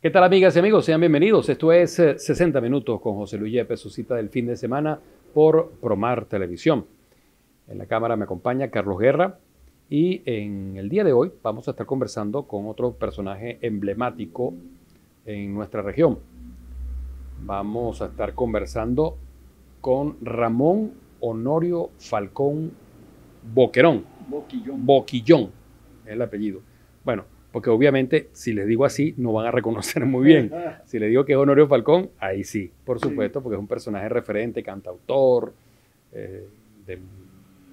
¿Qué tal, amigas y amigos? Sean bienvenidos. Esto es 60 Minutos con José Luis Yepes, su cita del fin de semana por Promar Televisión. En la cámara me acompaña Carlos Guerra y en el día de hoy vamos a estar conversando con otro personaje emblemático en nuestra región. Vamos a estar conversando con Ramón Honorio Falcón Boquerón. Boquillón es el apellido. Bueno, porque obviamente si les digo así no van a reconocer muy bien. Si les digo que es Honorio Falcón, ahí sí, por supuesto, porque es un personaje referente, cantautor, de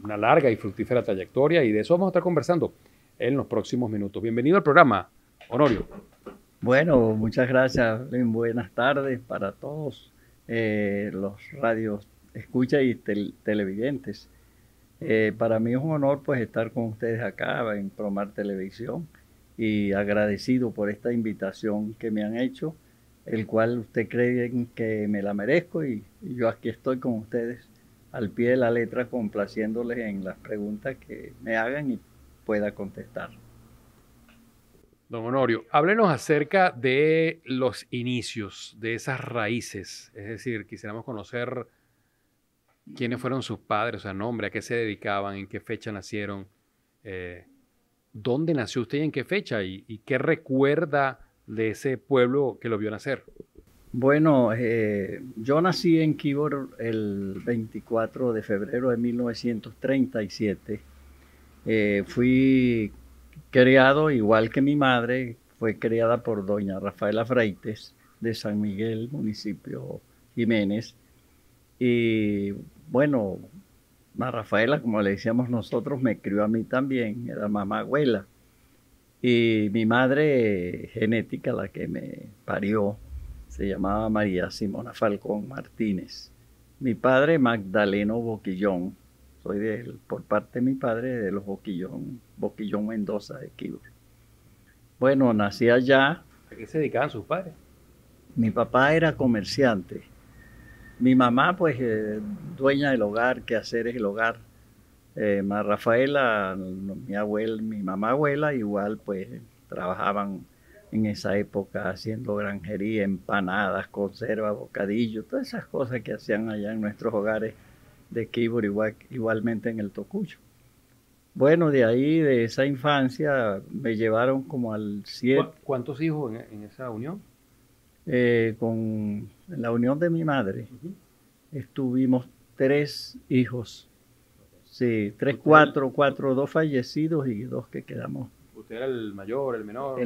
una larga y fructífera trayectoria, y de eso vamos a estar conversando en los próximos minutos. Bienvenido al programa, Honorio. Bueno, muchas gracias. Buenas tardes para todos los radios escucha y televidentes. Para mí es un honor pues estar con ustedes acá en Promar Televisión y agradecido por esta invitación que me han hecho, el cual usted creen que me la merezco y yo aquí estoy con ustedes al pie de la letra complaciéndoles en las preguntas que me hagan y pueda contestar. Don Honorio, háblenos acerca de los inicios, de esas raíces. Es decir, quisiéramos conocer quiénes fueron sus padres, o sea, nombre, a qué se dedicaban, en qué fecha nacieron, eh, dónde nació usted y en qué fecha, y qué recuerda de ese pueblo que lo vio nacer. Bueno, yo nací en Quibor el 24 de febrero de 1937. Fui criado igual que mi madre, fue criada por doña Rafaela Freites de San Miguel, municipio Jiménez. Y bueno, ma Rafaela, como le decíamos nosotros, me crió a mí también, era mamá abuela. Y mi madre genética, la que me parió, se llamaba María Simona Falcón Martínez. Mi padre, Magdaleno Boquillón. Por parte de mi padre, de los Boquillón Mendoza de Quibor. Bueno, nací allá. ¿A qué se dedicaban sus padres? Mi papá era comerciante. Mi mamá, pues, dueña del hogar, quehaceres del hogar. Rafaela, mi mamá abuela, igual, pues, trabajaban en esa época haciendo granjería, empanadas, conservas, bocadillos, todas esas cosas que hacían allá en nuestros hogares de Quibor, igualmente en el Tocuyo. Bueno, de ahí, de esa infancia, me llevaron como al 7, ¿Cuántos hijos en esa unión? con la unión de mi madre. Estuvimos 3 hijos. Sí, tres, cuatro, 2 fallecidos y 2 que quedamos. ¿Usted era el mayor, el menor?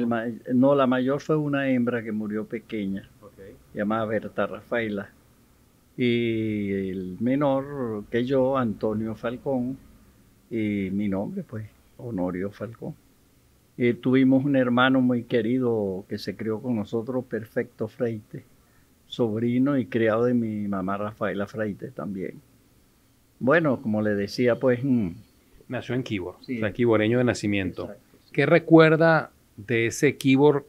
No, la mayor fue una hembra que murió pequeña, Okay. llamada Berta Rafaela. Y el menor que yo, Antonio Falcón, y mi nombre, pues, Honorio Falcón. Y tuvimos un hermano muy querido que se crió con nosotros, Perfecto Freite, sobrino y criado de mi mamá Rafaela Freite también. Bueno, como le decía, pues... Nació en Quibor, Sí, o sea, quiboreño de nacimiento. exacto. Sí. ¿Qué recuerda de ese Quibor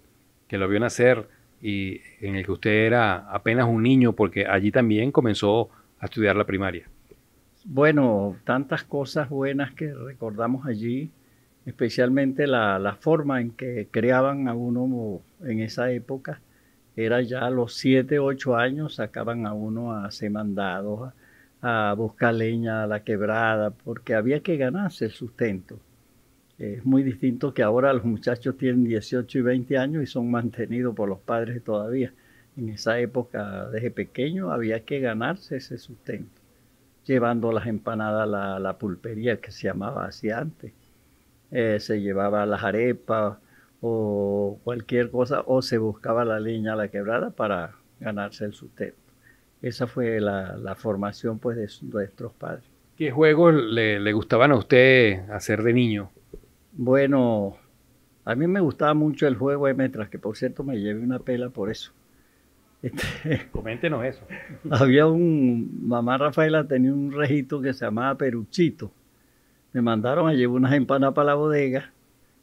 que lo vio nacer y en el que usted era apenas un niño, porque allí también comenzó a estudiar la primaria? Bueno, tantas cosas buenas que recordamos allí, especialmente la forma en que criaban a uno en esa época. Era ya a los 7, 8 años, sacaban a uno a hacer mandados, a buscar leña a la quebrada, porque había que ganarse el sustento. Es muy distinto que ahora los muchachos tienen 18 y 20 años y son mantenidos por los padres todavía. En esa época, desde pequeño, había que ganarse ese sustento, llevando las empanadas a la pulpería que se llamaba así antes. Se llevaba las arepas o cualquier cosa, o se buscaba la leña a la quebrada para ganarse el sustento. Esa fue la formación pues de nuestros padres. ¿Qué juegos le gustaban a usted hacer de niño? Bueno, a mí me gustaba mucho el juego de metras, que por cierto me llevé una pela por eso. Coméntenos eso. Mamá Rafaela tenía un rejito que se llamaba Peruchito. Me mandaron a llevar unas empanadas para la bodega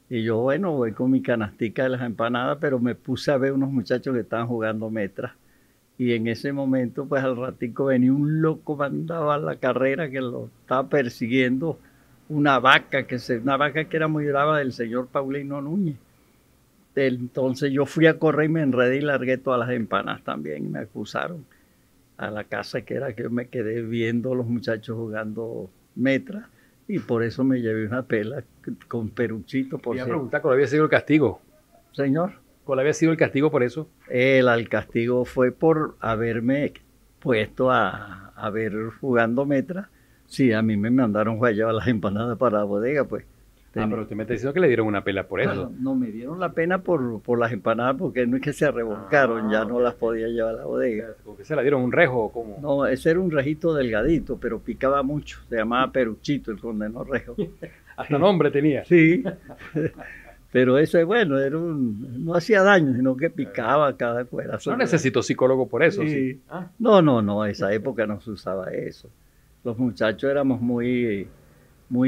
y yo, bueno, voy con mi canastica de las empanadas, pero me puse a ver unos muchachos que estaban jugando metras. Y en ese momento, pues al ratico venía un loco mandado a la carrera que lo estaba persiguiendo una vaca que era muy brava del señor Paulino Núñez. entonces yo fui a correr y me enredé y largué todas las empanadas también. Y me acusaron a la casa que era que yo me quedé viendo a los muchachos jugando metra y por eso me llevé una pela con peruchito, por Voy a cierto. preguntar cuál había sido el castigo. Señor, ¿Cuál había sido el castigo por eso? el castigo fue por haberme puesto a ver jugando metra. Sí, a mí me mandaron a llevar las empanadas para la bodega, pues. Pero usted me está diciendo que le dieron una pela por eso. No, me dieron la pena por las empanadas porque no es que se revolcaron, ya no las podía llevar a la bodega. ¿Con qué se la dieron? ¿Un rejo o cómo? No, ese era un rejito delgadito, pero picaba mucho. Se llamaba Peruchito, el condenó rejo. Hasta nombre tenía. Sí, pero ese, bueno, no hacía daño, sino que picaba cada cuerazo. No necesito psicólogo por eso, Sí. sí. No, esa época no se usaba eso. Los muchachos éramos muy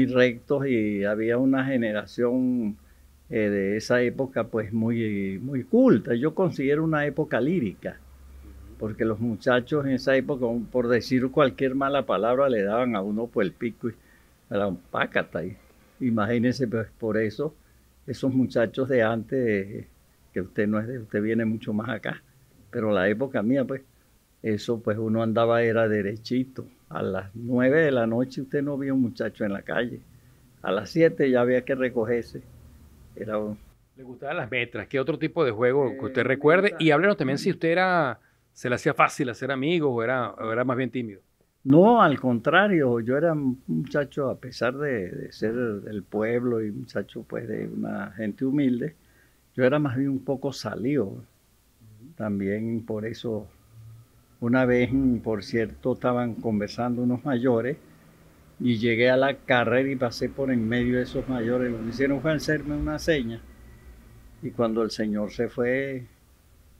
rectos y había una generación de esa época pues muy culta. Yo considero una época lírica, porque los muchachos en esa época, por decir cualquier mala palabra, le daban a uno por el pico y a la pácata. Imagínense, pues, por eso, esos muchachos de antes, que usted no es de, usted viene mucho más acá, pero la época mía, pues, eso, pues, uno andaba, era derechito. A las 9 de la noche usted no vio un muchacho en la calle. A las 7 ya había que recogerse. ¿Le gustaban las metras? ¿Qué otro tipo de juego que usted recuerde? Y háblenos también si usted se le hacía fácil hacer amigos o era más bien tímido. No, al contrario, yo era un muchacho, a pesar de ser del pueblo y muchacho pues de una gente humilde, yo era más bien un poco salido. También por eso, una vez, por cierto, estaban conversando unos mayores y llegué a la carrera y pasé por en medio de esos mayores. Lo que hicieron fue hacerme una seña. Y cuando el señor se fue,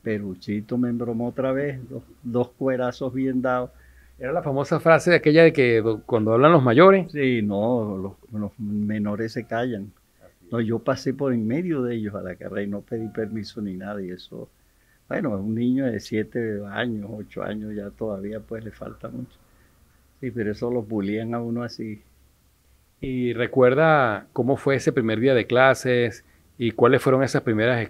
Peruchito me embromó otra vez, dos cuerazos bien dados. Era la famosa frase de aquella de que cuando hablan los mayores. Sí, no, los menores se callan. No, yo pasé por en medio de ellos a la carrera y no pedí permiso ni nada. Y eso, bueno, un niño de 7 años, 8 años ya todavía pues le falta mucho. Sí, pero eso los bulían a uno así. ¿Y recuerda cómo fue ese primer día de clases y cuáles fueron esos primeros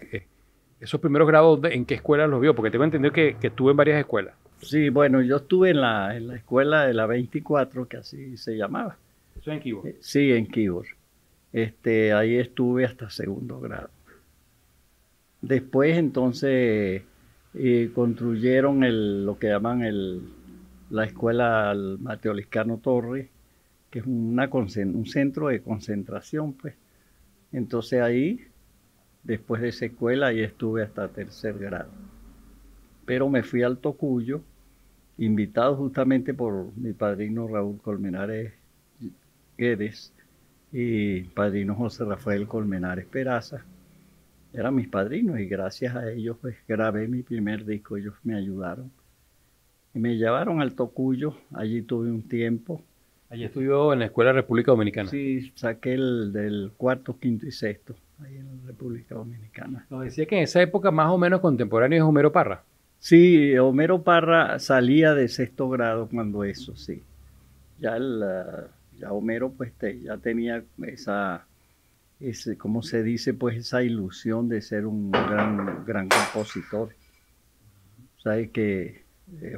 grados, en qué escuela los vio? Porque tengo entendido que estuve en varias escuelas. Sí, bueno, yo estuve en la escuela de la 24, que así se llamaba. ¿Eso en Kibor? Sí, en Kibor. Ahí estuve hasta segundo grado. Después, entonces, construyeron lo que llaman la escuela Mateo Liscano Torres, que es un centro de concentración, pues. Entonces ahí, después de esa escuela, ahí estuve hasta tercer grado. Pero me fui al Tocuyo, invitado justamente por mi padrino Raúl Colmenares Guedes y padrino José Rafael Colmenares Peraza. Eran mis padrinos y gracias a ellos pues grabé mi primer disco, ellos me ayudaron. Y me llevaron al Tocuyo, allí tuve un tiempo. Allí estudió en la Escuela República Dominicana. Sí, saqué del cuarto, quinto y sexto, ahí en la República Dominicana. Nos decía que en esa época más o menos contemporáneo es Homero Parra. Sí, Homero Parra salía de sexto grado cuando eso, sí. Ya Homero pues ya tenía ¿cómo se dice? Pues esa ilusión de ser un gran compositor. Sabes que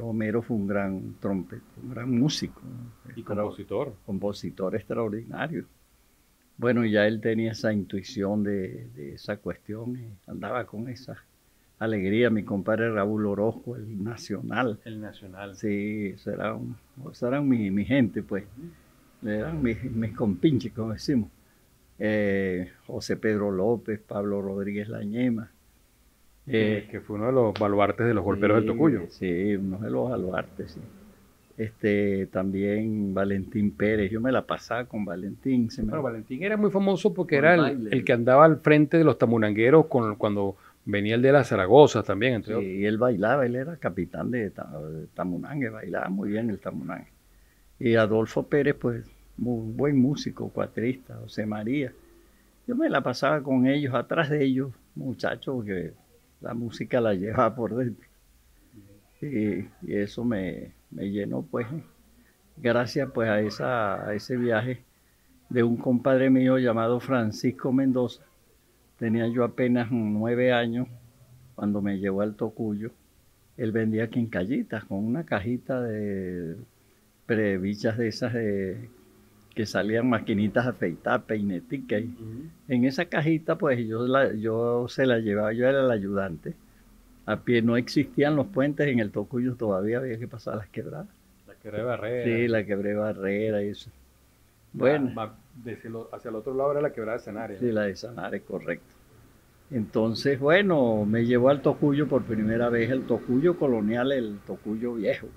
Homero fue un gran trompeta, un gran músico. Y compositor. Compositor extraordinario. Bueno, ya él tenía esa intuición de esa cuestión y andaba con esa alegría. Mi compadre Raúl Orozco, el Nacional. El Nacional. Sí, eran mi gente, pues. Eran mis compinches, como decimos. José Pedro López, Pablo Rodríguez Lañema. Que fue uno de los baluartes de los golperos del Tocuyo. Sí, uno de los baluartes, sí. También Valentín Pérez, yo me la pasaba con Valentín. Valentín era muy famoso porque era el que andaba al frente de los tamunangueros cuando venía el de la Zaragoza también, entre otros. Y él bailaba, él era capitán de tamunangue, bailaba muy bien el tamunangue. Y Adolfo Pérez, pues, muy buen músico, cuatrista, José María. Yo me la pasaba con ellos, atrás de ellos, muchachos, porque la música la llevaba por dentro. Y eso me llenó, pues, gracias pues a ese viaje de un compadre mío llamado Francisco Mendoza, tenía yo apenas 9 años cuando me llevó al Tocuyo. Él vendía quincallitas con una cajita de prebichas de esas que salían maquinitas afeitadas, peinetica. Y en esa cajita, pues yo se la llevaba, yo era el ayudante. A pie no existían los puentes en el Tocuyo, todavía había que pasar las quebradas. La Quebré Barrera. Sí, la Quebré Barrera y eso. Bueno. Hacia el otro lado era la Quebrada de Sanare. Sí, la de Sanare, correcto. Entonces, bueno, me llevó al Tocuyo por primera vez, el Tocuyo colonial, el Tocuyo viejo.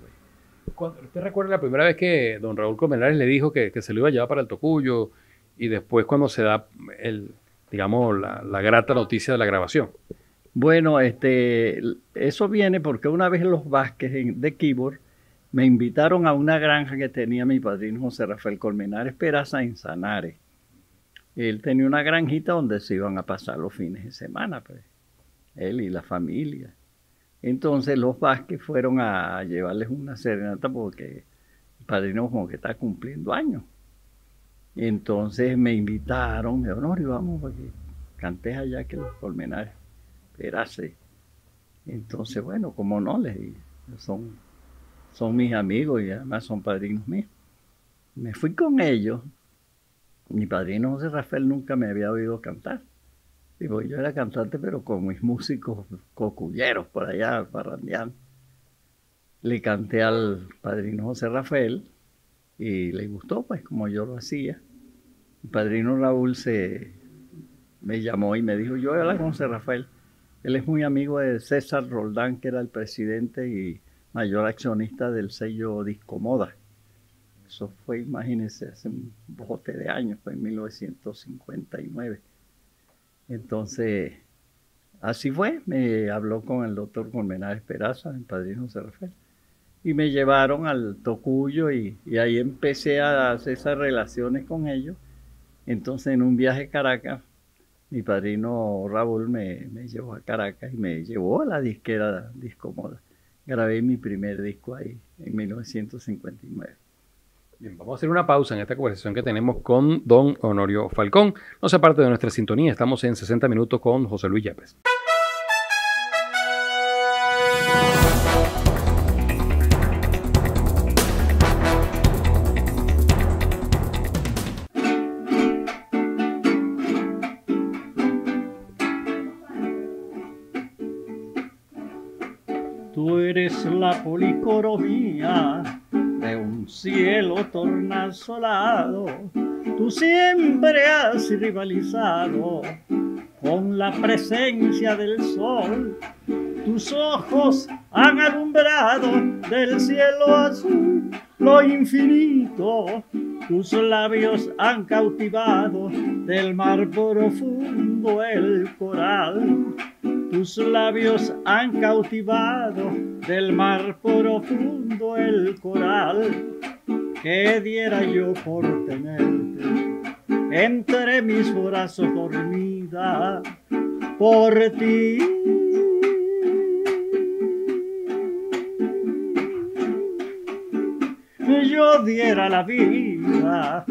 ¿Usted recuerda la primera vez que don Raúl Colmenares le dijo que se lo iba a llevar para el Tocuyo y después cuando se da digamos, la grata noticia de la grabación? Bueno, eso viene porque una vez los Vázquez de Quibor me invitaron a una granja que tenía mi padrino José Rafael Colmenares Peraza en Sanare. Él tenía una granjita donde se iban a pasar los fines de semana, pues, él y la familia. Entonces los Vázquez fueron a llevarles una serenata porque el padrino como que está cumpliendo años. Y entonces me invitaron, me dijeron, no, vamos porque cantes allá que los Colmenares Peraza. Entonces, bueno, como no, les dije, son mis amigos y además son padrinos míos. Me fui con ellos. Mi padrino José Rafael nunca me había oído cantar. Digo, yo era cantante, pero con mis músicos cocuyeros por allá, parrandeando. Le canté al padrino José Rafael y le gustó, pues, como yo lo hacía. Mi padrino Raúl me llamó y me dijo, yo voy a hablar con José Rafael. Él es muy amigo de César Roldán, que era el presidente y mayor accionista del sello Discomoda. Eso fue, imagínense, hace un bote de años, fue en 1959. Entonces, así fue, me habló con el doctor Colmenares Peraza, mi padrino José Rafael, y me llevaron al Tocuyo y ahí empecé a hacer esas relaciones con ellos. Entonces, en un viaje a Caracas, mi padrino Raúl me llevó a Caracas y me llevó a la disquera Discomoda. Grabé mi primer disco ahí en 1959. Bien, vamos a hacer una pausa en esta conversación que tenemos con don Honorio Falcón. No se aparte de nuestra sintonía, estamos en 60 minutos con José Luis Yepes. Tú eres la policromía de un cielo tornasolado. Tú siempre has rivalizado con la presencia del sol. Tus ojos han alumbrado del cielo azul lo infinito. Tus labios han cautivado del mar profundo el coral. Tus labios han cautivado del mar profundo el coral. ¿Qué diera yo por tenerte entre mis brazos dormida por ti? Yo diera la vida,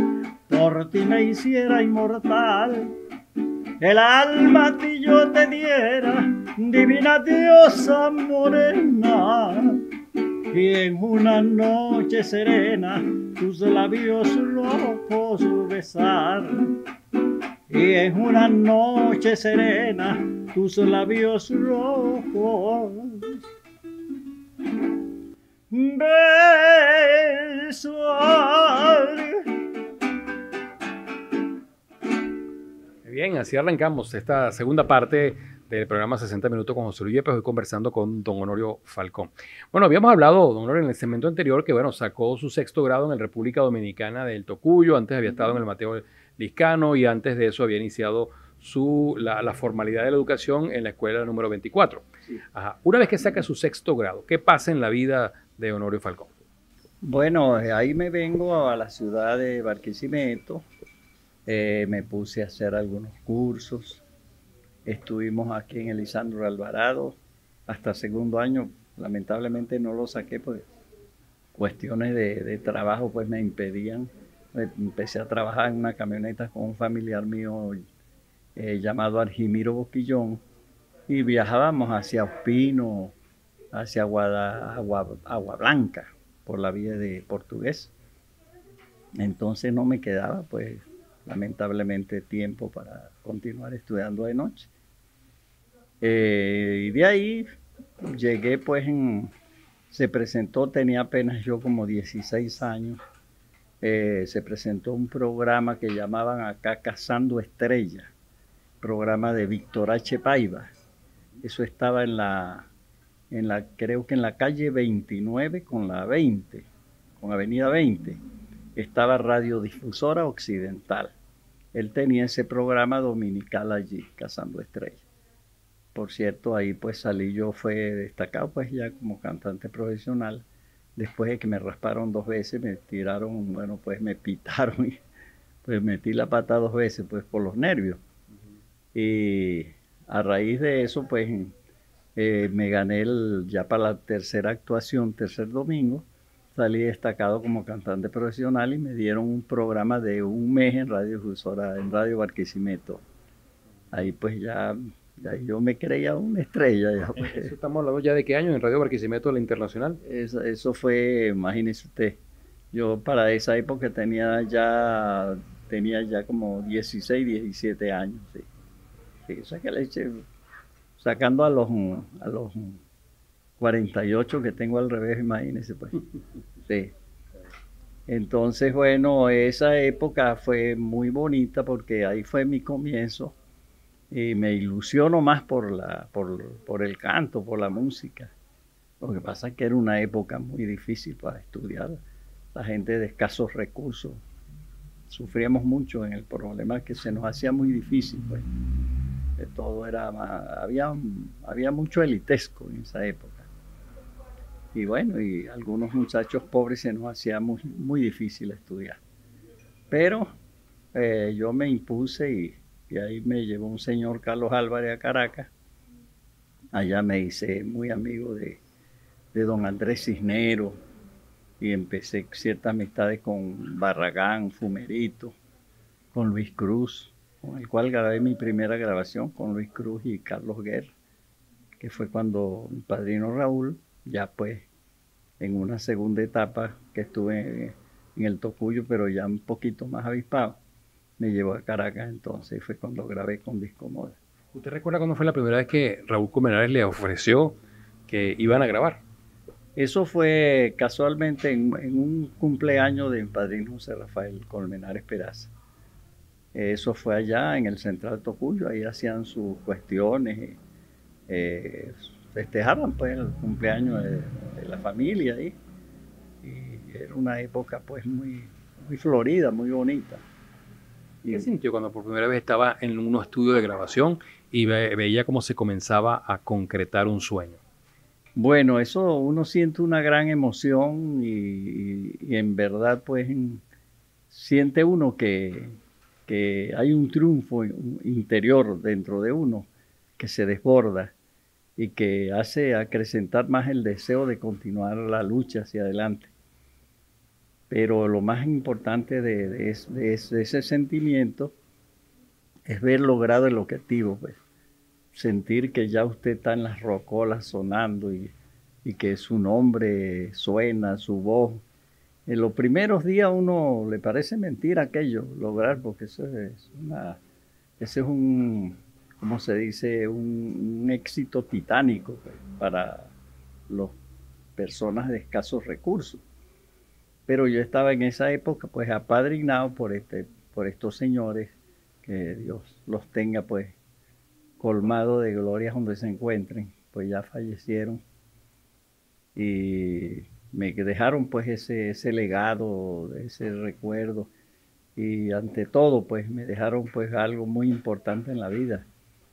por ti me hiciera inmortal. El alma a ti yo te diera, divina diosa morena. Y en una noche serena, tus labios locos besar. Y en una noche serena, tus labios locos besar. Bien, así arrancamos esta segunda parte del programa 60 Minutos con José Luis Yepes, hoy conversando con don Honorio Falcón. Bueno, habíamos hablado, don Honorio, en el segmento anterior que, bueno, sacó su 6º grado en la República Dominicana del Tocuyo, antes había estado en el Mateo Liscano y antes de eso había iniciado la formalidad de la educación en la escuela número 24. Sí. Ajá. Una vez que saca su 6º grado, ¿qué pasa en la vida de Honorio Falcón? Bueno, ahí me vengo a la ciudad de Barquisimeto. Me puse a hacer algunos cursos. Estuvimos aquí en el Lisandro Alvarado hasta 2º año. Lamentablemente no lo saqué porque cuestiones de trabajo pues me impedían. Empecé a trabajar en una camioneta con un familiar mío llamado Argimiro Boquillón, y viajábamos hacia Ospino, hacia Agua Blanca, por la vía de Portugués. Entonces no me quedaba, pues, lamentablemente tiempo para continuar estudiando de noche. Y de ahí llegué, pues, se presentó, tenía apenas yo como 16 años, se presentó un programa que llamaban acá Cazando Estrellas, programa de Víctor H. Paiva. Eso estaba creo que en la calle 29 con la 20, con Avenida 20, estaba Radiodifusora Occidental. Él tenía ese programa dominical allí, Cazando Estrellas. Por cierto, ahí pues salí yo, fue destacado pues ya como cantante profesional. Después de que me rasparon 2 veces, me tiraron, bueno, pues me pitaron y pues metí la pata 2 veces pues por los nervios. Y a raíz de eso pues me gané ya para la tercera actuación, tercer domingo, salí destacado como cantante profesional y me dieron un programa de 1 mes en Radiodifusora, en Radio Barquisimeto. Ahí pues ya yo me creía una estrella. Ya, pues. ¿Eso estamos hablando ya de qué año en Radio Barquisimeto, la Internacional? Eso fue, imagínese usted, yo para esa época tenía ya como 16, 17 años. Sí. Sí, o sea que le eché, sacando a los 48 que tengo al revés, imagínese pues. Sí. Entonces, bueno, esa época fue muy bonita porque ahí fue mi comienzo. Y me ilusiono más por el canto, por la música. Lo que pasa es que era una época muy difícil para estudiar. La gente de escasos recursos. Sufríamos mucho en el problema que se nos hacía muy difícil, pues. Todo era había mucho elitesco en esa época. Y bueno, y algunos muchachos pobres se nos hacía muy, muy difícil estudiar. Pero yo me impuse y ahí me llevó un señor Carlos Álvarez a Caracas. Allá me hice muy amigo de don Andrés Cisneros y empecé ciertas amistades con Barragán, Fumerito, con Luis Cruz, con el cual grabé mi primera grabación con Luis Cruz y Carlos Guerra, que fue cuando mi padrino Raúl, ya pues en una segunda etapa que estuve en el Tocuyo, pero ya un poquito más avispado, me llevó a Caracas, entonces fue cuando grabé con Disco Moda. ¿Usted recuerda cuándo fue la primera vez que Raúl Colmenares le ofreció que iban a grabar? Eso fue casualmente en un cumpleaños de mi padrino José Rafael Colmenares Peraza. Eso fue allá en el Central Tocuyo, ahí hacían sus cuestiones, festejaban pues el cumpleaños de la familia ahí. Y era una época pues muy, muy florida, muy bonita. ¿Qué sintió cuando por primera vez estaba en un estudio de grabación y veía cómo se comenzaba a concretar un sueño? Bueno, eso uno siente una gran emoción y en verdad pues siente uno que hay un triunfo interior dentro de uno que se desborda y que hace acrecentar más el deseo de continuar la lucha hacia adelante. Pero lo más importante de ese sentimiento es ver logrado el objetivo, pues. Sentir que ya usted está en las rocolas sonando y que su nombre suena, su voz. En los primeros días a uno le parece mentira aquello, lograr, porque ese es un, ¿cómo se dice? Un éxito titánico, pues, para las personas de escasos recursos. Pero yo estaba en esa época pues apadrinado por estos señores, que Dios los tenga pues colmado de glorias donde se encuentren, pues ya fallecieron y me dejaron pues ese legado, ese recuerdo y ante todo pues me dejaron pues algo muy importante en la vida,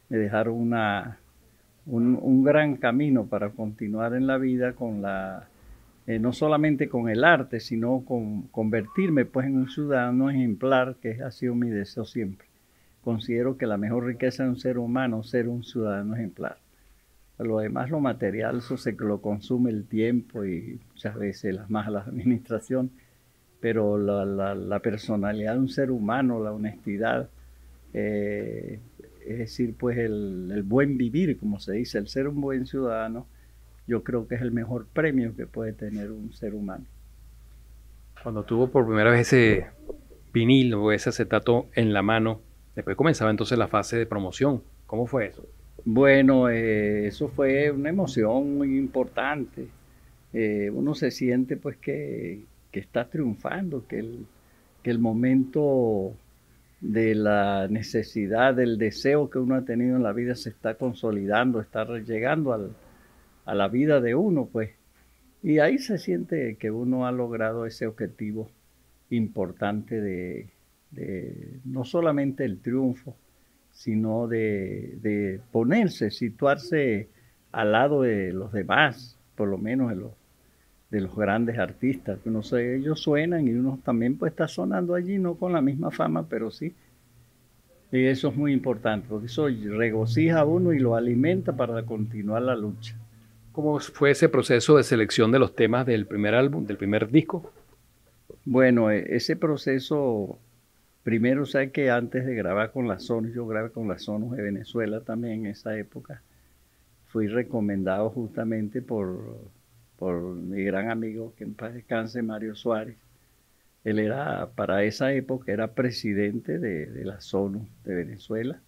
me dejaron un gran camino para continuar en la vida con no solamente con el arte, sino con convertirme pues en un ciudadano ejemplar, que ha sido mi deseo siempre. Considero que la mejor riqueza de un ser humano es ser un ciudadano ejemplar. Lo demás, lo material, eso se lo consume el tiempo y muchas veces la mala administración, pero la personalidad de un ser humano, la honestidad, es decir, pues el buen vivir, como se dice, el ser un buen ciudadano, yo creo que es el mejor premio que puede tener un ser humano. Cuando tuvo por primera vez ese vinil o ese acetato en la mano, después comenzaba entonces la fase de promoción. ¿Cómo fue eso? Bueno, eso fue una emoción muy importante. Uno se siente pues que está triunfando, que el momento de la necesidad, del deseo que uno ha tenido en la vida se está consolidando, está llegando a la vida de uno, pues. Y ahí se siente que uno ha logrado ese objetivo importante de no solamente el triunfo, sino de ponerse, situarse al lado de los demás, por lo menos de los grandes artistas. No sé, ellos suenan y uno también pues está sonando allí, no con la misma fama, pero sí. Y eso es muy importante, porque eso regocija a uno y lo alimenta para continuar la lucha. ¿Cómo fue ese proceso de selección de los temas del primer álbum, del primer disco? Bueno, ese proceso, primero, sé que antes de grabar con la Sonus, yo grabé con la Sonus de Venezuela también en esa época. Fui recomendado justamente por mi gran amigo, que en paz descanse, Mario Suárez. Él era, para esa época, era presidente de la Sonus de Venezuela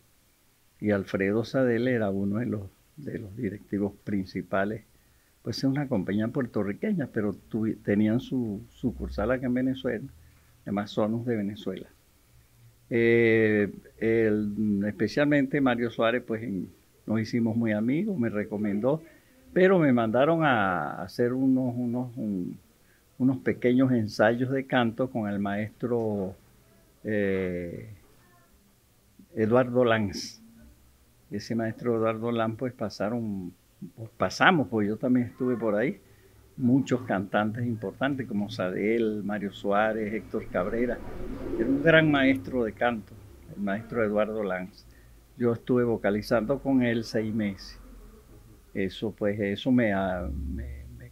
y Alfredo Sadel era uno de los directivos principales. Pues es una compañía puertorriqueña, pero tenían su sucursal acá en Venezuela, además Sonus de Venezuela. Especialmente Mario Suárez, pues nos hicimos muy amigos, me recomendó, pero me mandaron a hacer unos pequeños ensayos de canto con el maestro Eduardo Lanz. Ese maestro Eduardo Lanz, pues pasamos, pues yo también estuve por ahí, muchos cantantes importantes como Sadel, Mario Suárez, Héctor Cabrera. Era un gran maestro de canto, el maestro Eduardo Lanz. Yo estuve vocalizando con él 6 meses. Eso me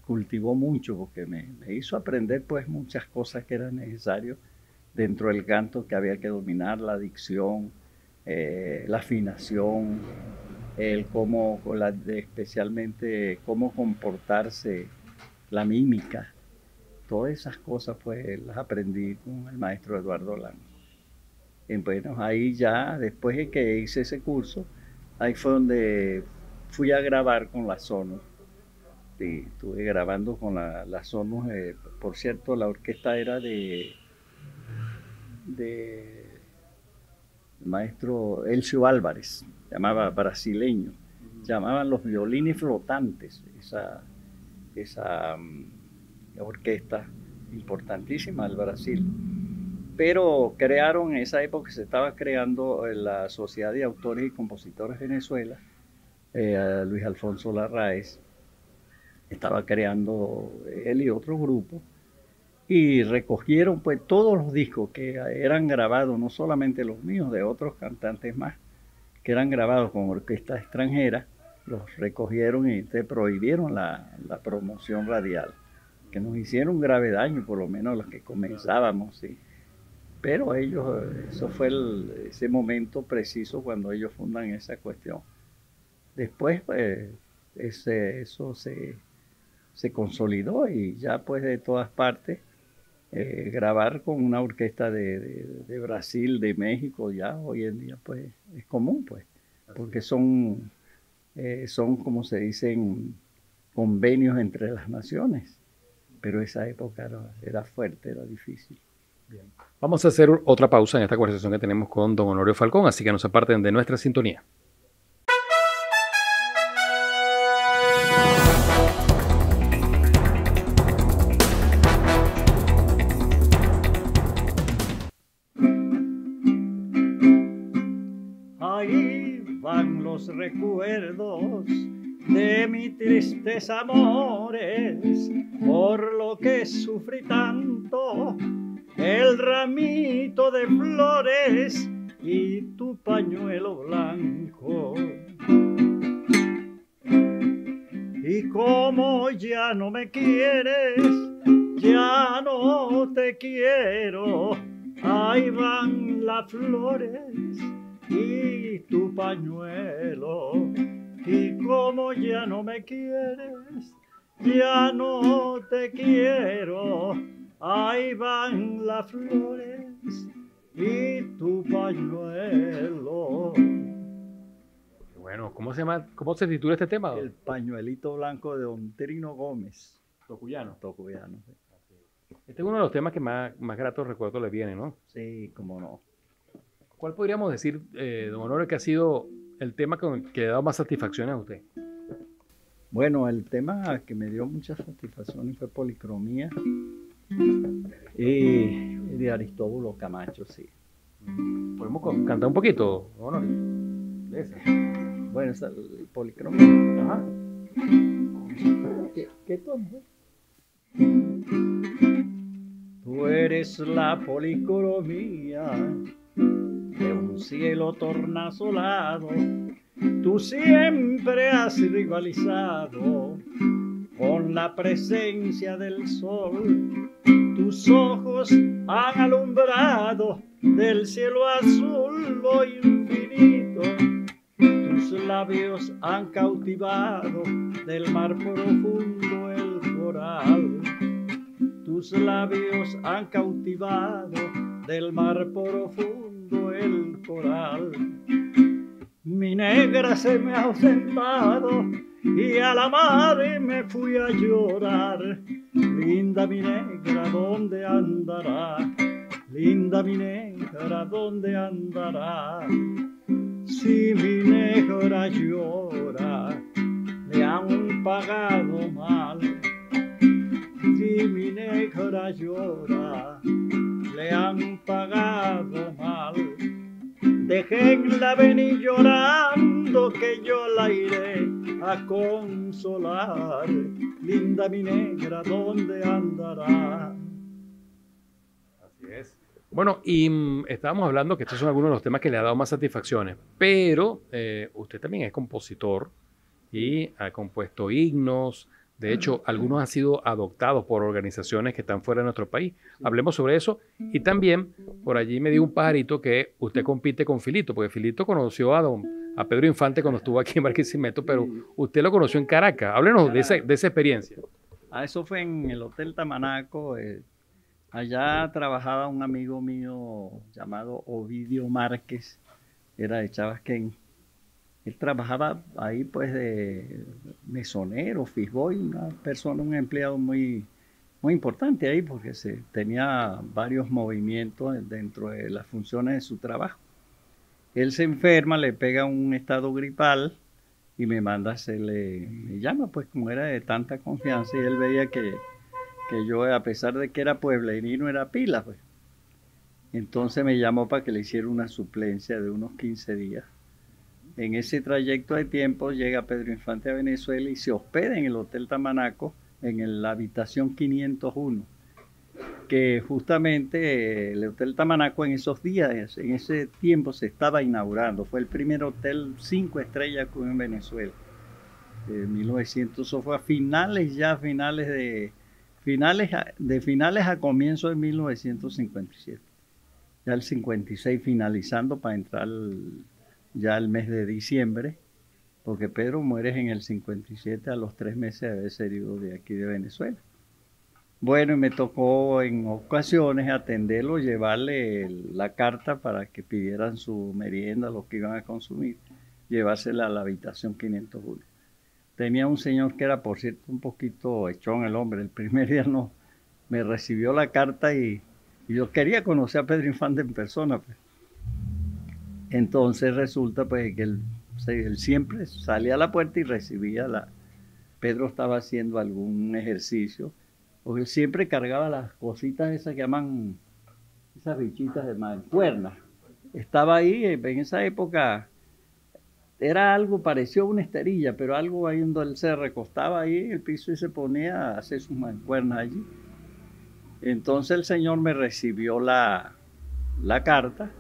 cultivó mucho porque me hizo aprender pues muchas cosas que eran necesarias dentro del canto, que había que dominar la dicción, la afinación, especialmente cómo comportarse, la mímica. Todas esas cosas pues las aprendí con el maestro Eduardo Lanz. Bueno, ahí ya, después de que hice ese curso, ahí fue donde fui a grabar con la Sonus. Sí, estuve grabando con la Sonus. Por cierto, la orquesta era de maestro Elcio Álvarez, llamaba brasileño. Llamaban los violines flotantes, esa orquesta importantísima del Brasil. Pero crearon, en esa época se estaba creando la Sociedad de Autores y Compositores de Venezuela, Luis Alfonso Larraez, estaba creando él y otro grupo, y recogieron pues todos los discos que eran grabados, no solamente los míos, de otros cantantes más, que eran grabados con orquestas extranjeras, los recogieron y te prohibieron la promoción radial, que nos hicieron un grave daño, por lo menos los que comenzábamos, ¿sí? Pero ellos, eso fue ese momento preciso cuando ellos fundan esa cuestión. Después, pues, eso se consolidó y ya pues de todas partes, grabar con una orquesta de Brasil, de México, ya hoy en día pues es común, pues, porque son como se dicen, convenios entre las naciones, pero esa época era fuerte, era difícil. Bien. Vamos a hacer otra pausa en esta conversación que tenemos con don Honorio Falcón, así que no se aparten de nuestra sintonía. Ahí van los recuerdos de mis tristes amores, por lo que sufrí tanto, el ramito de flores y tu pañuelo blanco. Y como ya no me quieres, ya no te quiero, ahí van las flores y tu pañuelo. Y como ya no me quieres, ya no te quiero, ahí van las flores y tu pañuelo. Bueno, ¿cómo se llama? ¿Cómo se titula este tema? El pañuelito blanco de Don Trino Gómez. Tocuyano. Tocuyano. Sí. Este es uno de los temas que más gratos recuerdos le viene, ¿no? Sí, cómo no. ¿Cuál podríamos decir, don Honorio, que ha sido el tema que le ha dado más satisfacciones a usted? Bueno, el tema que me dio muchas satisfacciones fue Policromía y de Aristóbulo Camacho, sí. ¿Podemos cantar un poquito, don Honorio? De esa. Bueno, esa Policromía. Ajá. ¿Qué tono? Tú eres la policromía de un cielo tornasolado. Tú siempre has rivalizado con la presencia del sol. Tus ojos han alumbrado del cielo azul lo infinito. Tus labios han cautivado del mar profundo el coral. Tus labios han cautivado del mar profundo el coral. Mi negra se me ha ausentado y a la mar me fui a llorar. Linda mi negra, ¿dónde andará? Linda mi negra, ¿dónde andará? Si mi negra llora, le han pagado mal. Si mi negra llora, le han pagado mal. Déjenla venir llorando que yo la iré a consolar. Linda mi negra, ¿dónde andará? Así es. Bueno, y estábamos hablando que estos son algunos de los temas que le ha dado más satisfacciones, pero usted también es compositor y ha compuesto himnos. De hecho, algunos han sido adoptados por organizaciones que están fuera de nuestro país. Hablemos sobre eso. Y también, por allí me dio un pajarito que usted compite con Filito, porque Filito conoció a Pedro Infante cuando estuvo aquí en Barquisimeto, pero usted lo conoció en Caracas. Háblenos de esa experiencia. Eso fue en el Hotel Tamanaco. Allá trabajaba un amigo mío llamado Ovidio Márquez, era de Chabasquén. Él trabajaba ahí pues de mesonero, fishboy, una persona, un empleado muy importante ahí porque tenía varios movimientos dentro de las funciones de su trabajo. Él se enferma, le pega un estado gripal y me llama pues como era de tanta confianza y él veía que yo, a pesar de que era pueblerino, era pila pues. Entonces me llamó para que le hiciera una suplencia de unos 15 días. En ese trayecto de tiempo llega Pedro Infante a Venezuela y se hospeda en el Hotel Tamanaco en la habitación 501, que justamente el Hotel Tamanaco en esos días, en ese tiempo se estaba inaugurando. Fue el primer hotel 5 estrellas que hubo en Venezuela. 1900, eso fue a finales a comienzos de 1957. Ya el 56 finalizando para entrar ya el mes de diciembre, porque Pedro muere en el 57 a los 3 meses de haber salido de aquí de Venezuela. Bueno, y me tocó en ocasiones atenderlo, llevarle la carta para que pidieran su merienda, lo que iban a consumir, llevársela a la habitación 501. Tenía un señor que era, por cierto, un poquito echón el hombre. El primer día no me recibió la carta y yo quería conocer a Pedro Infante en persona, pues. Entonces resulta pues que él siempre salía a la puerta y recibía Pedro estaba haciendo algún ejercicio, porque él siempre cargaba las cositas esas que llaman, esas bichitas de mancuernas. Estaba ahí, en esa época, era algo parecido a una esterilla, pero algo ahí donde él se recostaba ahí en el piso y se ponía a hacer sus mancuernas allí. Entonces el señor me recibió la carta,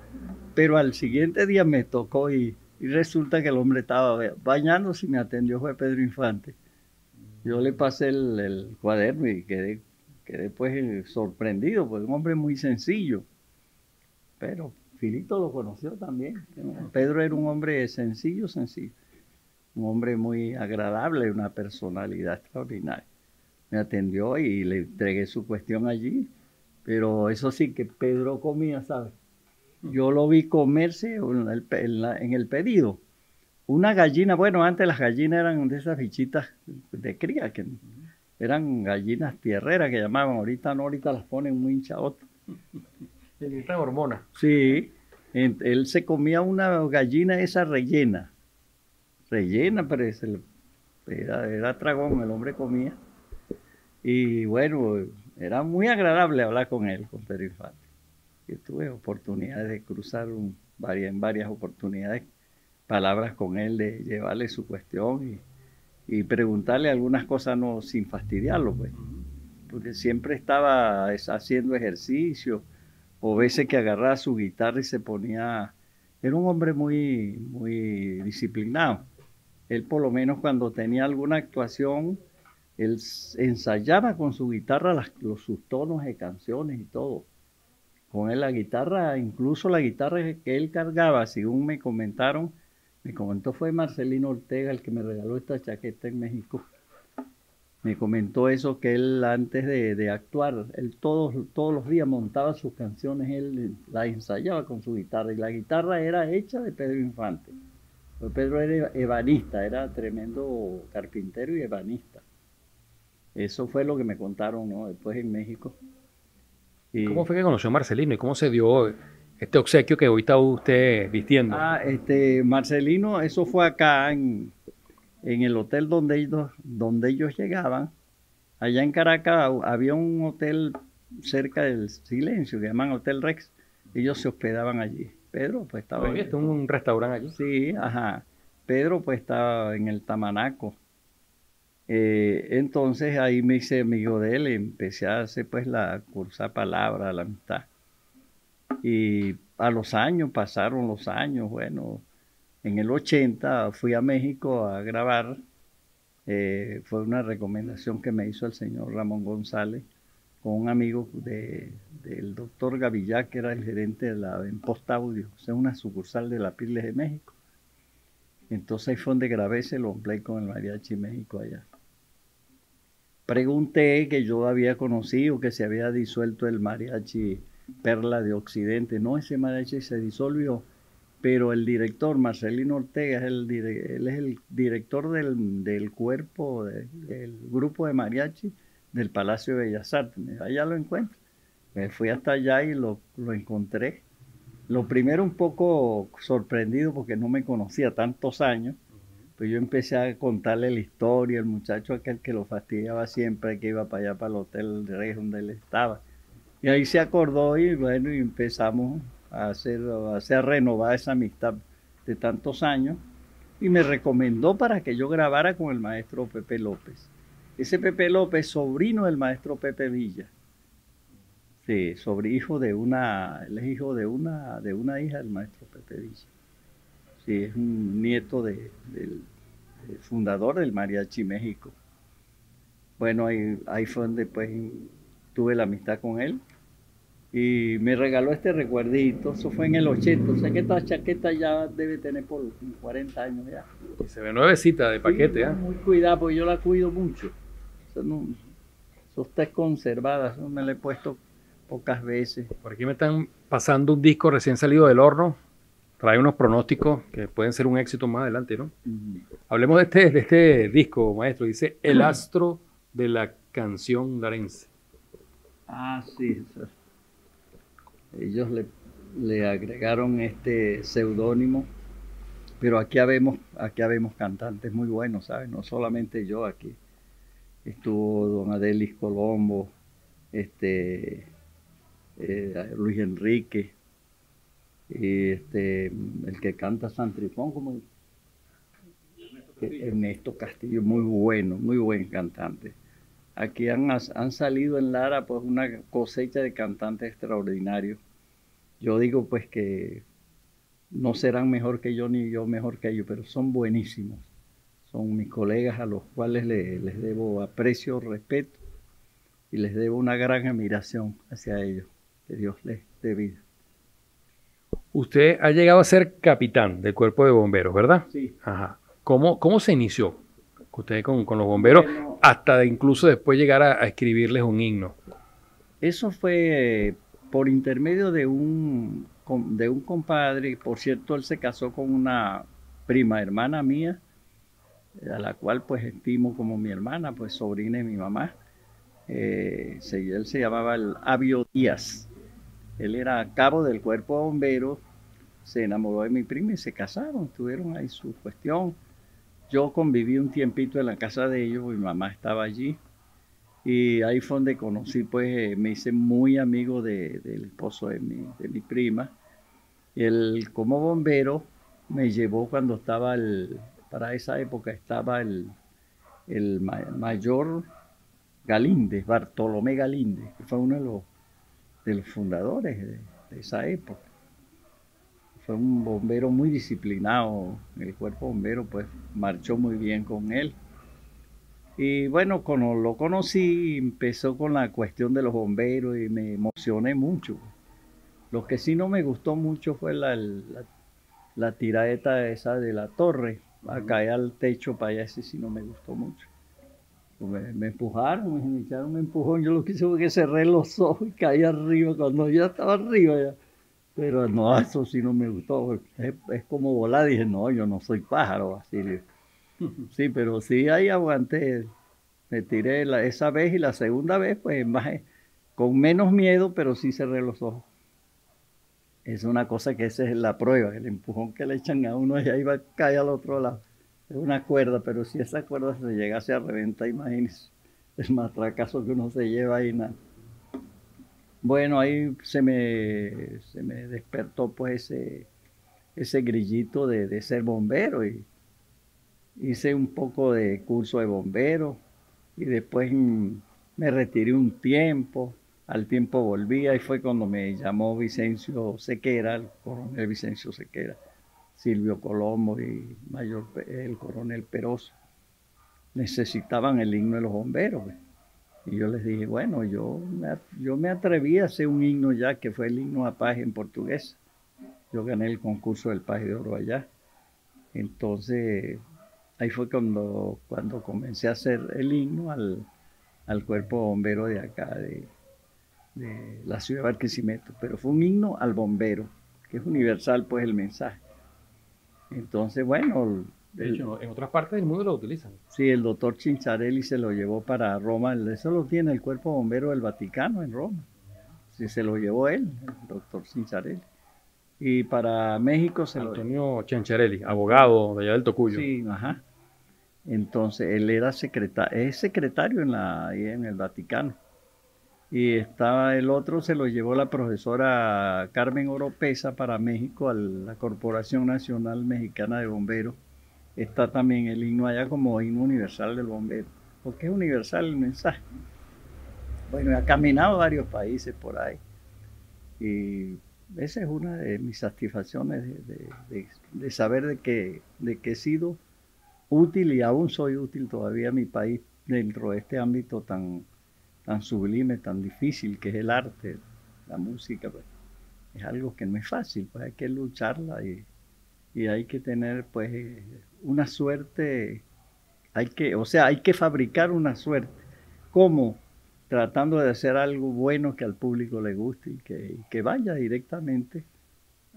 pero al siguiente día me tocó y resulta que el hombre estaba bañándose y me atendió, fue Pedro Infante. Yo le pasé el cuaderno y quedé pues sorprendido, porque un hombre muy sencillo, pero Filito lo conoció también. Pedro era un hombre sencillo, un hombre muy agradable, una personalidad extraordinaria. Me atendió y le entregué su cuestión allí, pero eso sí que Pedro comía, ¿sabes? Yo lo vi comerse en el pedido. Una gallina, bueno, antes las gallinas eran de esas bichitas de cría, que eran gallinas tierreras que llamaban, ahorita no, ahorita las ponen muy hinchadotas. Necesitan hormonas. Sí, él se comía una gallina esa rellena, pero era tragón, el hombre comía. Y bueno, era muy agradable hablar con él, con Pedro Infante. Yo tuve oportunidades de cruzar en varias oportunidades palabras con él, de llevarle su cuestión y preguntarle algunas cosas no sin fastidiarlo, pues, porque siempre estaba haciendo ejercicio, o veces que agarraba su guitarra y se ponía, era un hombre muy disciplinado. Él por lo menos cuando tenía alguna actuación, él ensayaba con su guitarra sus tonos de canciones y todo. Con él la guitarra, incluso la guitarra que él cargaba, según me comentó fue Marcelino Ortega el que me regaló esta chaqueta en México. Me comentó eso, que él antes de actuar, él todos los días montaba sus canciones, él las ensayaba con su guitarra, y la guitarra era hecha de Pedro Infante. Pedro era ebanista, era tremendo carpintero y ebanista. Eso fue lo que me contaron, ¿no? Después en México. ¿Cómo fue que conoció a Marcelino y cómo se dio este obsequio que hoy está usted vistiendo? Marcelino, eso fue acá en el hotel donde ellos llegaban. Allá en Caracas había un hotel cerca del Silencio, que llaman Hotel Rex. Ellos se hospedaban allí. Pedro pues estaba... ¿Todavía está un restaurante allí? Sí, ajá. Pedro pues estaba en el Tamanaco. Entonces ahí me hice amigo de él y empecé a hacer pues cursar palabra, la amistad. Y pasaron los años, bueno, en el 80 fui a México a grabar. Fue una recomendación que me hizo el señor Ramón González con un amigo del doctor Gavillac, que era el gerente en Post Audio, o sea, una sucursal de la Pirles de México. Entonces ahí fue donde grabé ese long play con el Mariachi México allá. Pregunté que yo había conocido que se había disuelto el Mariachi Perla de Occidente. No, ese mariachi se disolvió, pero el director, Marcelino Ortega, él es el director del cuerpo, del grupo de mariachi del Palacio de Bellas Artes. Allá lo encuentro. Me fui hasta allá y lo encontré. Lo primero un poco sorprendido porque no me conocía tantos años. Pues yo empecé a contarle la historia, el muchacho aquel que lo fastidiaba siempre, que iba para allá, para el Hotel Rey donde él estaba. Y ahí se acordó y bueno, y empezamos a renovar esa amistad de tantos años. Y me recomendó para que yo grabara con el maestro Pepe López. Ese Pepe López, sobrino del maestro Pepe Villa. Sí, él es hijo de una hija del maestro Pepe Villa. Sí, es un nieto del fundador del Mariachi México. Bueno, ahí fue donde pues tuve la amistad con él y me regaló este recuerdito. Eso fue en el 80. O sea que esta chaqueta ya debe tener por 40 años ya. Y se ve nuevecita de paquete, sí, muy cuidada, porque yo la cuido mucho. Eso está conservada, eso me la he puesto pocas veces. Por aquí me están pasando un disco recién salido del horno. Trae unos pronósticos que pueden ser un éxito más adelante, ¿no? Hablemos de este disco, maestro. Dice El astro de la canción larense. Ah, sí. Ellos le agregaron este seudónimo, pero aquí habemos cantantes muy buenos, ¿sabes? No solamente yo aquí. Estuvo don Adelis Colombo, Luis Enrique, y el que canta San Trifón, como Ernesto Castillo, muy buen cantante. Aquí han salido en Lara pues una cosecha de cantantes extraordinarios. Yo digo pues que no serán mejor que yo ni yo mejor que ellos, pero son buenísimos. Son mis colegas a los cuales les debo aprecio, respeto y les debo una gran admiración hacia ellos. Que Dios les dé vida. Usted ha llegado a ser capitán del cuerpo de bomberos, ¿verdad? Sí. Ajá. ¿Cómo se inició usted con los bomberos Bueno, hasta incluso después llegar a escribirles un himno? eso fue por intermedio de un compadre. Por cierto, él se casó con una prima hermana mía, a la cual pues estimo como mi hermana, pues sobrina de mi mamá. Él se llamaba el Abio Díaz. Él era cabo del cuerpo de bomberos, se enamoró de mi prima y se casaron, tuvieron ahí su cuestión. Yo conviví un tiempito en la casa de ellos, mi mamá estaba allí. Y ahí fue donde conocí, pues me hice muy amigo del esposo de mi prima. Y él como bombero me llevó cuando estaba para esa época estaba mayor Galíndez, Bartolomé Galíndez, que fue uno de los fundadores de esa época. Fue un bombero muy disciplinado, el cuerpo bombero pues marchó muy bien con él. Y bueno, cuando lo conocí, empezó con la cuestión de los bomberos y me emocioné mucho. Lo que sí no me gustó mucho fue la tiraeta esa de la torre, a caer al techo para allá, ese sí no me gustó mucho. Me empujaron, me echaron un empujón, yo lo que hice fue que cerré los ojos y caí arriba cuando ya estaba arriba ya. Pero no, eso sí no me gustó, es como volar, dije, no, yo no soy pájaro, Basilio. Sí, pero sí ahí aguanté. Me tiré esa vez y la segunda vez, pues con menos miedo, pero sí cerré los ojos. Es una cosa que esa es la prueba, el empujón que le echan a uno y ahí va a caer al otro lado. Es una cuerda, pero si esa cuerda se llegase a reventar, imagínese el matracazo que uno se lleva ahí. Nada. Bueno, ahí se me despertó pues ese grillito de ser bombero y hice un poco de curso de bombero y después me retiré un tiempo, al tiempo volví y fue cuando me llamó Vicencio Sequera, el coronel Vicencio Sequera, Silvio Colombo y el coronel Peroso. Necesitaban el himno de los bomberos. Pues. Y yo les dije, bueno, yo me atreví a hacer un himno ya, que fue el himno a paz en portugués. Yo gané el concurso del Paz de Oro allá. Entonces, ahí fue cuando comencé a hacer el himno al cuerpo bombero de acá, de la ciudad de Barquisimeto. Pero fue un himno al bombero, que es universal pues el mensaje. Entonces, bueno... De hecho, en otras partes del mundo lo utilizan. Sí, el doctor Cincharelli se lo llevó para Roma, eso lo tiene el cuerpo bombero del Vaticano en Roma. Sí, se lo llevó él, el doctor Cincharelli. Y para México Antonio Ciancharelli, abogado de allá del Tocuyo. Sí, ajá. Entonces, él era es secretario ahí en el Vaticano. Y estaba el otro, se lo llevó la profesora Carmen Oropesa para México, a la Corporación Nacional Mexicana de Bomberos. Está también el himno allá como himno universal del bombero, porque es universal el mensaje. Bueno, he caminado varios países por ahí y esa es una de mis satisfacciones de saber de que he sido útil y aún soy útil todavía a mi país dentro de este ámbito tan sublime, tan difícil que es el arte, la música. Pues, es algo que no es fácil, pues hay que lucharla y hay que tener pues una suerte, hay que fabricar una suerte. ¿Cómo? Tratando de hacer algo bueno que al público le guste y que vaya directamente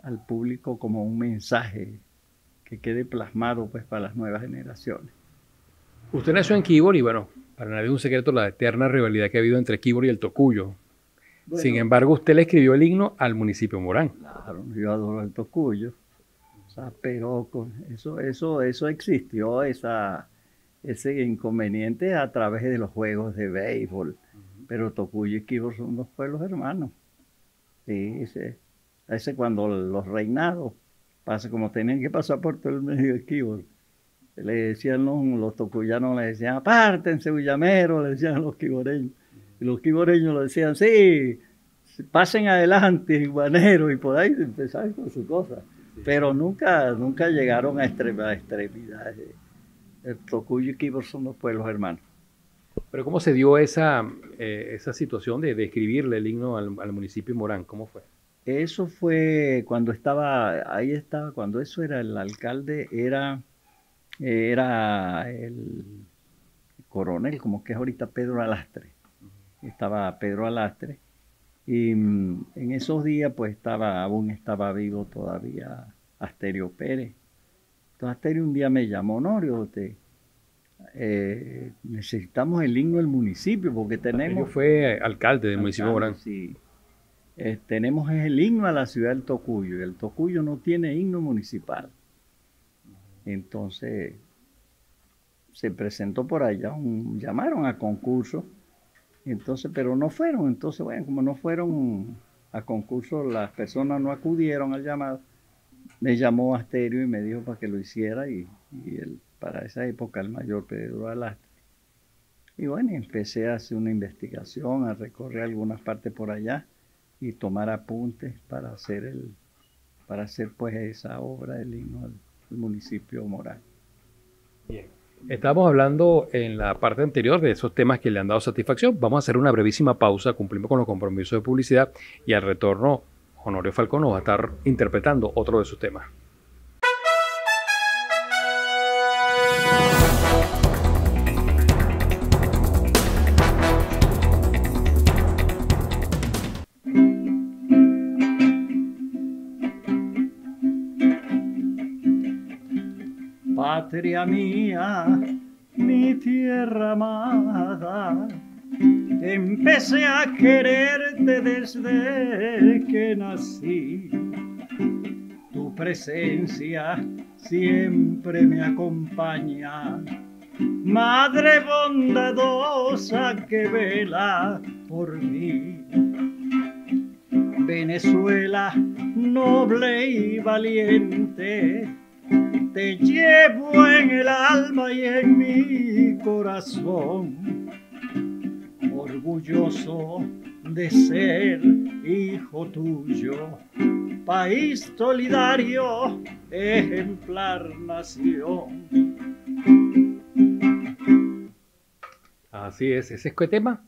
al público como un mensaje que quede plasmado pues para las nuevas generaciones. Usted nació en Quíbor y bueno, para nadie es un secreto la eterna rivalidad que ha habido entre Quíbor y el Tocuyo. Bueno, sin embargo, usted le escribió el himno al municipio Morán. Claro, yo adoro el Tocuyo. O sea, pero eso existió, ese inconveniente a través de los juegos de béisbol. Pero Tocuyo y Quíbor son dos pueblos hermanos. Sí, ese cuando los reinados pasa como tenían que pasar por todo el medio de Quíbor. Le decían los tocuyanos, le decían, apártense, hullameros, le decían a los quiboreños. Y los quiboreños le decían, sí, pasen adelante, iguaneros, y por ahí empezaron con su cosa. Pero nunca llegaron a extremidades. El Tocuyo y Quíbor son dos pueblos hermanos. Pero ¿cómo se dio esa situación de escribirle el himno al municipio Morán? ¿Cómo fue? Eso fue cuando ahí estaba, cuando eso era el alcalde, era el coronel, como que es ahorita Pedro Alastre. Estaba Pedro Alastre. Y en esos días, pues aún estaba vivo todavía Asterio Pérez. Entonces Asterio un día me llamó: Honorio, necesitamos el himno del municipio porque tenemos... Fue alcalde del municipio de Morán. Sí. Tenemos el himno a la ciudad del Tocuyo, y el Tocuyo no tiene himno municipal. Entonces se presentó por allá, llamaron a concurso, entonces, pero no fueron. Entonces, bueno, como no fueron a concurso, las personas no acudieron al llamado. Me llamó Asterio y me dijo para que lo hiciera, y para esa época el mayor Pedro Alastre. Y bueno, empecé a hacer una investigación, a recorrer algunas partes por allá y tomar apuntes para hacer pues esa obra del himno del municipio Morán. Bien. Estábamos hablando en la parte anterior de esos temas que le han dado satisfacción. Vamos a hacer una brevísima pausa, cumplimos con los compromisos de publicidad y al retorno Honorio Falcón nos va a estar interpretando otro de sus temas. Patria mía, mi tierra amada, empecé a quererte desde que nací. Tu presencia siempre me acompaña, madre bondadosa que vela por mí. Venezuela, noble y valiente, te llevo en el alma y en mi corazón, orgulloso de ser hijo tuyo, país solidario, ejemplar nación. Así es, ¿ese es qué tema?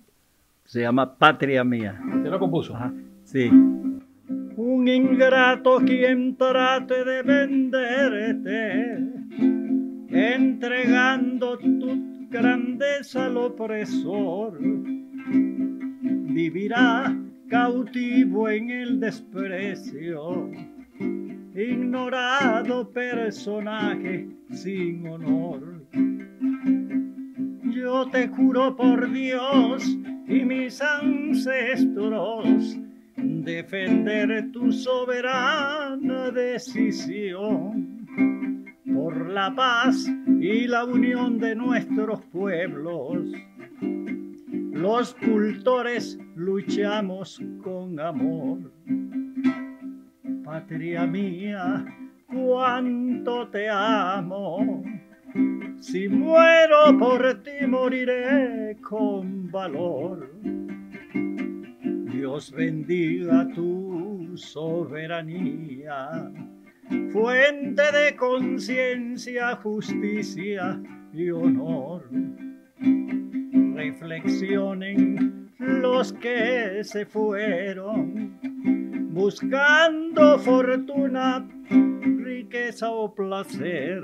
Se llama Patria Mía. ¿Usted lo compuso? Ajá, sí. Un ingrato quien trate de venderte, entregando tu grandeza al opresor, vivirá cautivo en el desprecio, ignorado personaje sin honor. Yo te juro por Dios y mis ancestros, defender tu soberana decisión por la paz y la unión de nuestros pueblos. Los cultores luchamos con amor. Patria mía, cuánto te amo. Si muero por ti, moriré con valor. Dios bendiga tu soberanía, fuente de conciencia, justicia y honor. Reflexionen los que se fueron, buscando fortuna, riqueza o placer.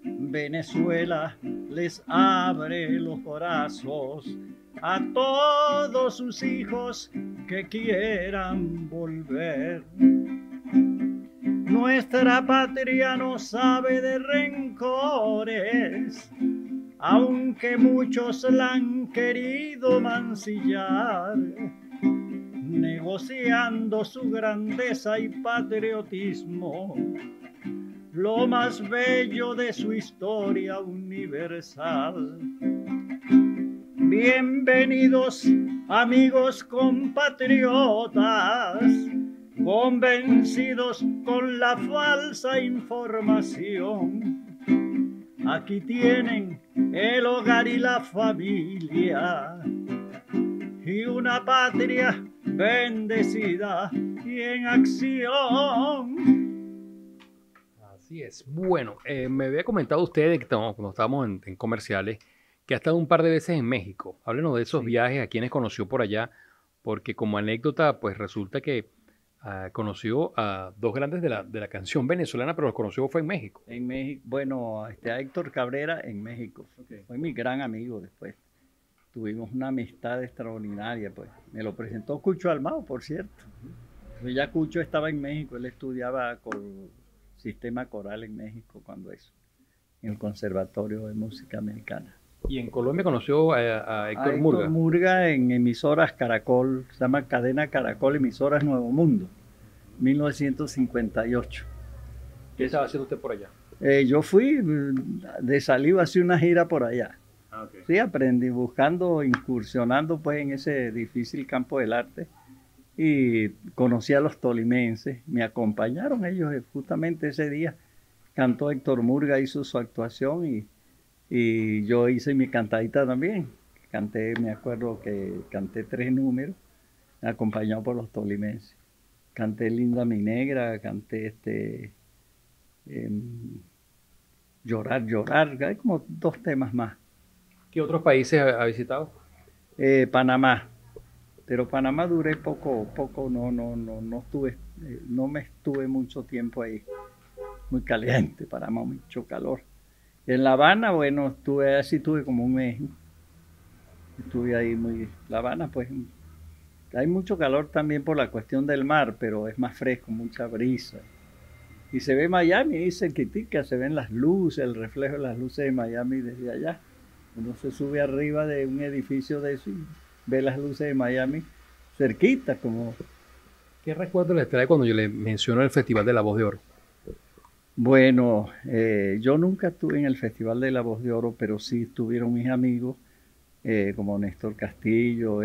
Venezuela les abre los brazos a todos sus hijos que quieran volver. Nuestra patria no sabe de rencores, aunque muchos la han querido mancillar, negociando su grandeza y patriotismo, lo más bello de su historia universal. Bienvenidos amigos compatriotas, convencidos con la falsa información. Aquí tienen el hogar y la familia y una patria bendecida y en acción. Así es. Bueno, me había comentado usted que cuando estábamos en comerciales que ha estado un par de veces en México. Háblenos de esos viajes, a quienes conoció por allá, porque como anécdota, pues resulta que conoció a dos grandes de la canción venezolana, pero los conoció fue en México. En México, bueno, a Héctor Cabrera en México. Okay. Fue mi gran amigo después. Tuvimos una amistad extraordinaria, pues. Me lo presentó Cucho Almao, por cierto. Pues ya Cucho estaba en México, él estudiaba con sistema coral en México cuando eso, en el Conservatorio de Música Americana. Y en Colombia conoció a Héctor Murga. Héctor Murga en emisoras Caracol, se llama Cadena Caracol, emisoras Nuevo Mundo, 1958. ¿Qué estaba haciendo usted por allá? Yo fui de salido a hacer una gira por allá. Okay. Sí, aprendí buscando, incursionando pues en ese difícil campo del arte y conocí a los tolimenses, me acompañaron ellos justamente ese día, cantó Héctor Murga, hizo su actuación y yo hice mi cantadita también, canté, me acuerdo que canté 3 números, acompañado por los tolimenses, canté Linda mi negra, canté Llorar, llorar, hay como 2 temas más. ¿Qué otros países ha visitado? Panamá, pero Panamá duré poco, no estuve, no me estuve mucho tiempo ahí, muy caliente, Panamá, mucho calor. En La Habana, bueno, estuve como un mes, estuve ahí La Habana pues, hay mucho calor también por la cuestión del mar, pero es más fresco, mucha brisa. Y se ve Miami, ahí cerquitica, se ven las luces, el reflejo de las luces de Miami desde allá. Uno se sube arriba de un edificio de eso y ve las luces de Miami cerquita, como... ¿Qué recuerdo les trae cuando yo le menciono el Festival de la Voz de Oro? Bueno, yo nunca estuve en el Festival de la Voz de Oro, pero sí estuvieron mis amigos, como Néstor Castillo,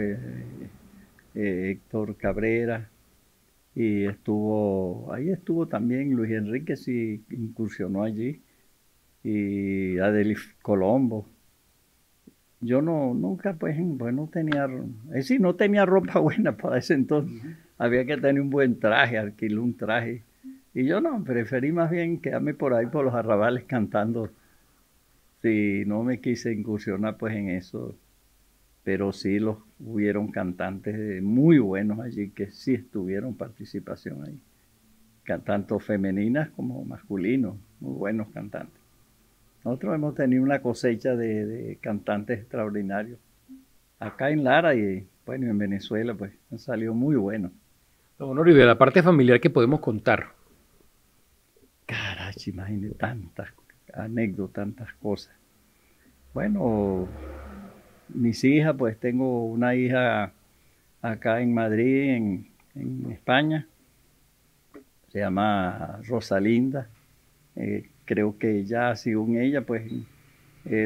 Héctor Cabrera, y ahí estuvo también Luis Enrique, sí incursionó allí, y Adelif Colombo. Yo nunca, pues no tenía, no tenía ropa buena para ese entonces. Había que tener un buen traje, alquilé un traje. Y yo no, preferí más bien quedarme por ahí por los arrabales cantando. Sí, no me quise incursionar pues en eso. Pero sí hubieron cantantes muy buenos allí que sí tuvieron participación ahí. Tanto femeninas como masculinos, muy buenos cantantes. Nosotros hemos tenido una cosecha de cantantes extraordinarios. Acá en Lara y bueno, en Venezuela, pues han salido muy buenos. Don Honorio, de la parte familiar que podemos contar. Carachi, imagínate tantas anécdotas, tantas cosas. Bueno, mis hijas, pues tengo una hija acá en Madrid, en España. Se llama Rosalinda. Creo que ya, según ella, pues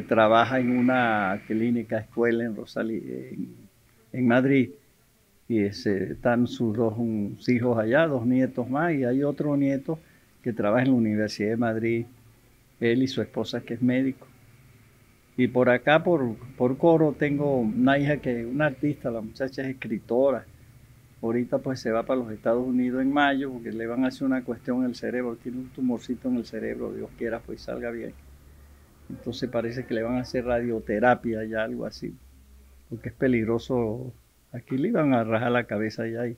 trabaja en una clínica escuela en Madrid. Y están sus 2 hijos allá, 2 nietos más, y hay otro nieto que trabaja en la Universidad de Madrid, él y su esposa que es médico. Y por acá, por Coro, tengo una hija una artista, la muchacha es escritora. Ahorita pues se va para los Estados Unidos en mayo porque le van a hacer una cuestión en el cerebro, tiene un tumorcito en el cerebro, Dios quiera pues salga bien. Entonces parece que le van a hacer radioterapia ya, algo así, porque es peligroso. Aquí le iban a rajar la cabeza allá y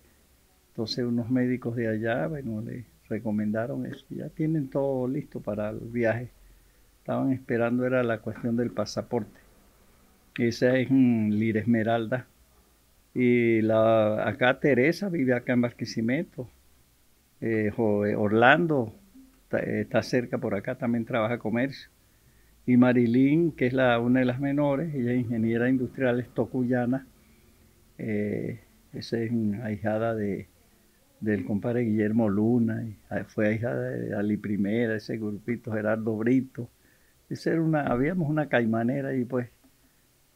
entonces unos médicos de allá, bueno, le recomendaron eso. Ya tienen todo listo para el viaje. Estaban esperando, era la cuestión del pasaporte. Esa es Lira Esmeralda. Y acá Teresa vive acá en Barquisimeto. Orlando está cerca por acá, también trabaja comercio. Y Marilyn, que es una de las menores, ella es ingeniera industrial, es tocuyana. Esa es ahijada del compadre Guillermo Luna, y fue ahijada de Ali Primera, ese grupito, Gerardo Brito. Habíamos una caimanera y pues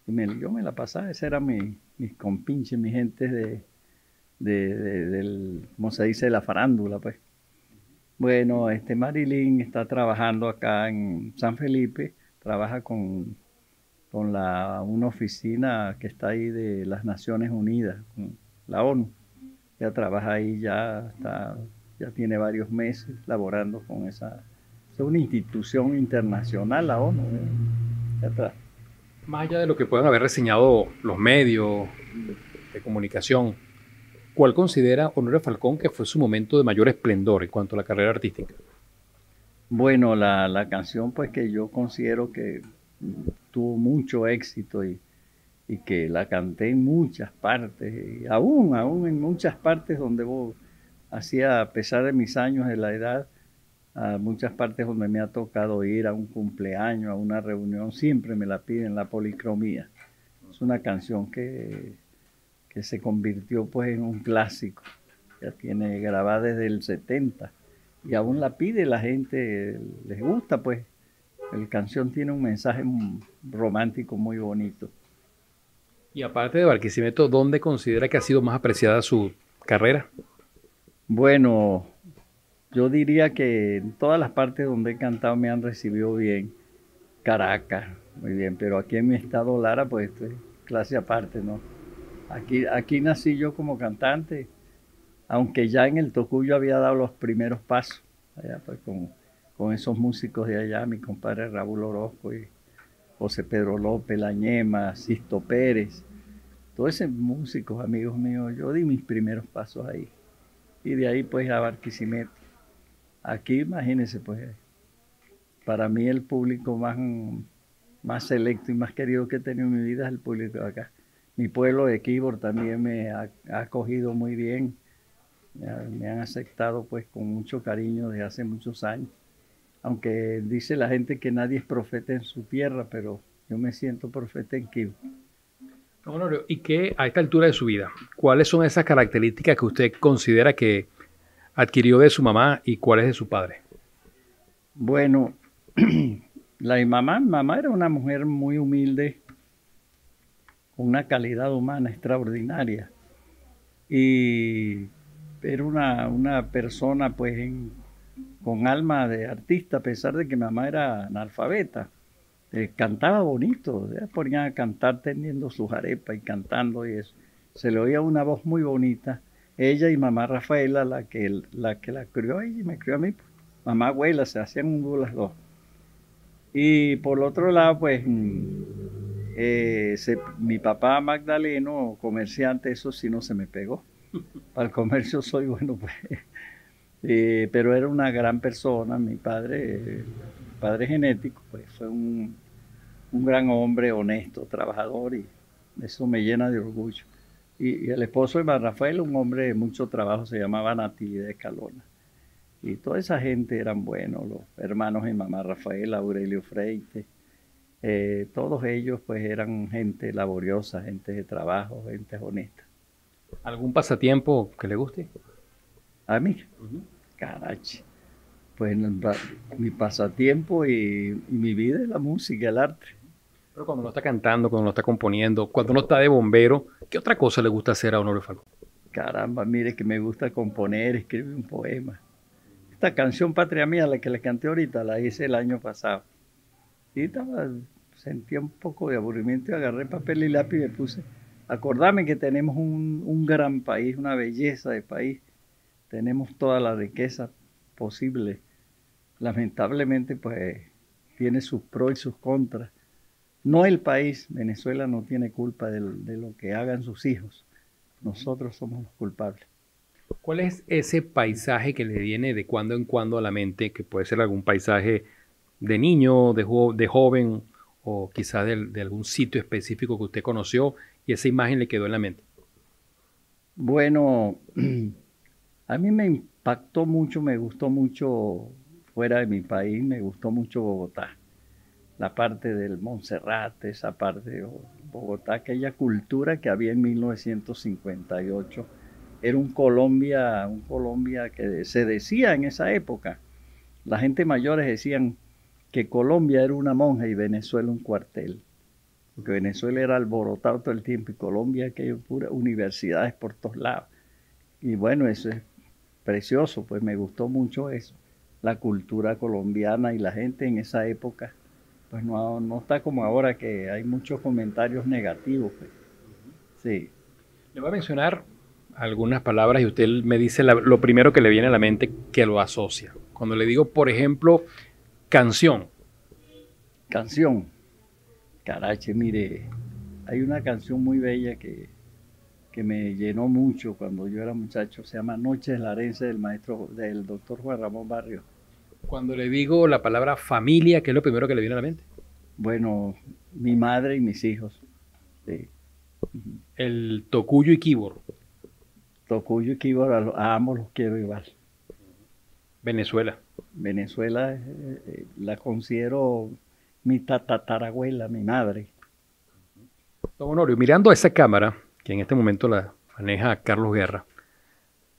yo me la pasaba, esa era mis compinches, mi gente ¿cómo se dice? De la farándula, pues. Bueno, Marilyn está trabajando acá en San Felipe, trabaja con una oficina que está ahí de las Naciones Unidas, con la ONU. Ella trabaja ahí ya tiene varios meses laborando con esa. Es una institución internacional, la ONU. Más allá de lo que puedan haber reseñado los medios de comunicación, ¿cuál considera Honorio Falcón que fue su momento de mayor esplendor en cuanto a la carrera artística? Bueno, la canción pues que yo considero que tuvo mucho éxito y que la canté en muchas partes, y aún en muchas partes donde hacía, a pesar de mis años de la edad, a muchas partes donde me ha tocado ir a un cumpleaños, a una reunión, siempre me la piden, la Policromía. Es una canción que se convirtió pues en un clásico, ya tiene grabada desde el 70 y aún la pide la gente, les gusta pues. La canción tiene un mensaje romántico muy bonito. Y aparte de Barquisimeto, ¿dónde considera que ha sido más apreciada su carrera? Bueno, yo diría que en todas las partes donde he cantado me han recibido bien. Caracas, muy bien, pero aquí en mi estado Lara, pues esto es clase aparte, ¿no? Aquí nací yo como cantante, aunque ya en el Tocuyo había dado los primeros pasos, allá pues con esos músicos de allá, mi compadre Raúl Orozco y José Pedro López, La Ñema, Sisto Pérez, todos esos músicos, amigos míos, yo di mis primeros pasos ahí. Y de ahí pues a Barquisimeto. Aquí, imagínense, pues, para mí el público más selecto y más querido que he tenido en mi vida es el público de acá. Mi pueblo de Quíbor también me ha acogido muy bien. Me han aceptado pues con mucho cariño desde hace muchos años. Aunque dice la gente que nadie es profeta en su tierra, pero yo me siento profeta en Quíbor. Honorio, ¿y qué a esta altura de su vida, cuáles son esas características que usted considera que adquirió de su mamá y cuáles de su padre? Bueno, mi mamá era una mujer muy humilde, con una calidad humana extraordinaria. Y era una persona pues con alma de artista, a pesar de que mi mamá era analfabeta. Cantaba bonito, ponían a cantar teniendo sus arepas y cantando y eso. Se le oía una voz muy bonita. Ella y mamá Rafaela, la que la crió ella y me crió a mí, pues, mamá abuela, se hacían un dúo las dos. Y por el otro lado, pues mi papá Magdaleno, comerciante, eso sí no se me pegó. Para el comercio soy bueno, pues. Pero era una gran persona, mi padre genético, pues fue un gran hombre honesto, trabajador y eso me llena de orgullo. Y el esposo de Rafael, un hombre de mucho trabajo, se llamaba Natividad Escalona. Y toda esa gente eran buenos, los hermanos de mamá Rafael, Aurelio Freite, todos ellos pues eran gente laboriosa, gente de trabajo, gente honesta. ¿Algún pasatiempo que le guste? A mí, carache, pues mi pasatiempo y mi vida es la música, el arte. Pero cuando no está cantando, cuando no está componiendo, cuando no está de bombero, ¿qué otra cosa le gusta hacer a Honorio Falcón? Caramba, mire que me gusta componer, escribir un poema. Esta canción Patria Mía, la que le canté ahorita, la hice el año pasado. Y sentía un poco de aburrimiento y agarré papel y lápiz y me puse. Acordame que tenemos un gran país, una belleza de país. Tenemos toda la riqueza posible. Lamentablemente, pues, tiene sus pros y sus contras. No el país, Venezuela no tiene culpa de lo que hagan sus hijos. Nosotros somos los culpables. ¿Cuál es ese paisaje que le viene de cuando en cuando a la mente, que puede ser algún paisaje de niño, de joven, o quizás de algún sitio específico que usted conoció y esa imagen le quedó en la mente? Bueno, a mí me impactó mucho, me gustó mucho fuera de mi país, me gustó mucho Bogotá. La parte del Monserrate, esa parte de Bogotá, aquella cultura que había en 1958. Era un Colombia que se decía en esa época. La gente mayores decían que Colombia era una monja y Venezuela un cuartel. Porque Venezuela era alborotado todo el tiempo y Colombia aquello puras universidades por todos lados. Y bueno, eso es precioso, pues me gustó mucho eso. La cultura colombiana y la gente en esa época, pues no está como ahora que hay muchos comentarios negativos. Pues. Sí. Le voy a mencionar algunas palabras y usted me dice lo primero que le viene a la mente que lo asocia. Cuando le digo, por ejemplo, canción. Canción. Carache, mire, hay una canción muy bella que que me llenó mucho cuando yo era muchacho. Se llama Noches Larense del doctor Juan Ramón Barrio. Cuando le digo la palabra familia, ¿qué es lo primero que le viene a la mente? Bueno, mi madre y mis hijos. Sí. El Tocuyo y Quíbor. Tocuyo y Quíbaro, a ambos los quiero igual. Venezuela. Venezuela la considero mi tatarabuela, mi madre. Don Honorio, mirando a esa cámara, que en este momento la maneja Carlos Guerra,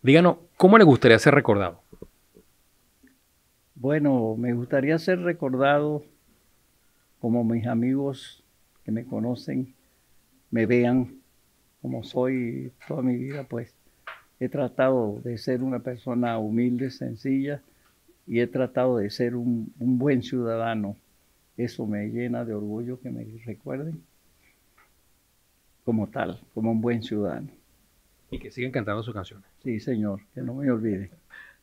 díganos, ¿cómo le gustaría ser recordado? Bueno, me gustaría ser recordado como mis amigos que me conocen, me vean como soy toda mi vida, pues. He tratado de ser una persona humilde, sencilla, y he tratado de ser un buen ciudadano. Eso me llena de orgullo que me recuerden como tal, como un buen ciudadano. Y que sigan cantando sus canciones. Sí, señor, que no me olvide.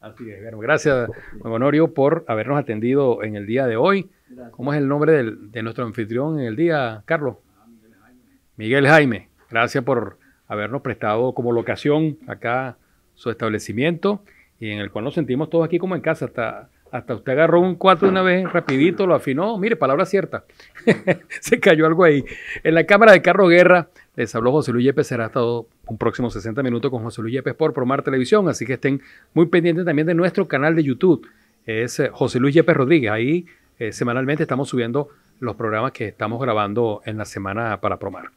Así es. Bueno, gracias, don Honorio, por habernos atendido en el día de hoy. Gracias. ¿Cómo es el nombre de nuestro anfitrión en el día, Carlos? Miguel Jaime. Gracias por habernos prestado como locación acá su establecimiento y en el cual nos sentimos todos aquí como en casa. Hasta usted agarró un 4 de una vez rapidito, lo afinó. Mire, palabra cierta. Se cayó algo ahí. En la cámara de Carlos Guerra les habló José Luis Yepes. Será todo un próximo 60 minutos con José Luis Yepes por Promar Televisión. Así que estén muy pendientes también de nuestro canal de YouTube. Es José Luis Yepes Rodríguez. Ahí semanalmente estamos subiendo los programas que estamos grabando en la semana para Promar.